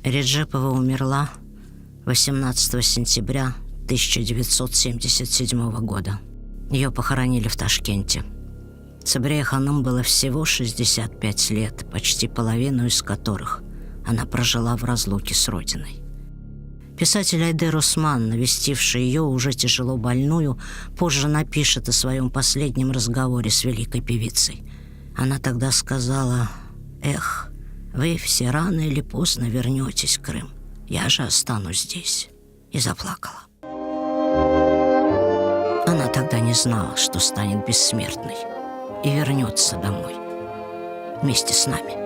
Реджепова умерла 18 сентября 1977 года. Ее похоронили в Ташкенте. Сабрия Ханум было всего 65 лет, почти половину из которых она прожила в разлуке с родиной. Писатель Айдер Усман, навестивший ее, уже тяжело больную, позже напишет о своем последнем разговоре с великой певицей. Она тогда сказала: «Эх, вы все рано или поздно вернетесь в Крым. Я же останусь здесь». И заплакала. Она тогда не знала, что станет бессмертной и вернется домой вместе с нами.